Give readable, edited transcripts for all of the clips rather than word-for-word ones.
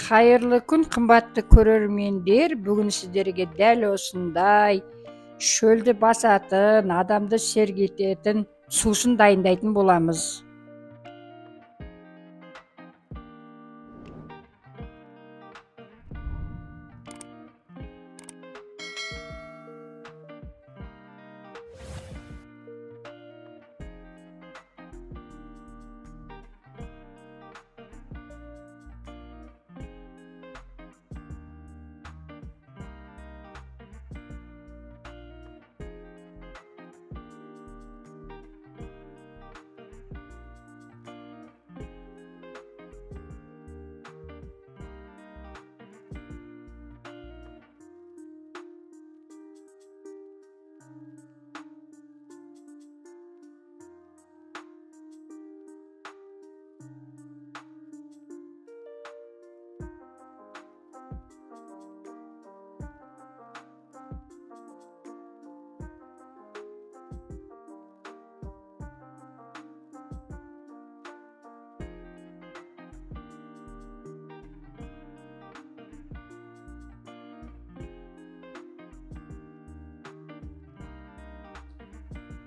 Hayırlı күн, қымбатты көрермендер. Бүгін сіздерге дәл осындай шөлді басатын, адамды сергітетін сусын дайындайтын боламыз.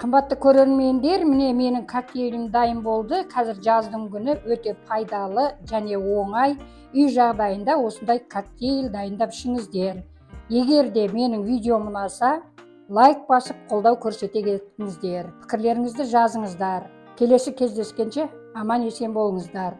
Қымбатты көрермендер, міне менің коктейлім дайын болды. Қазір жаздың күні өте пайдалы және оңай. Үй жағдайында осындай коктейл дайындап ішіңіздер. Егер де менің видеом ұнаса, лайк басып қолдау көрсете кетіңіздер. Пікірлеріңізді жазыңыздар. Келесі кездескенше аман есен болыңыздар.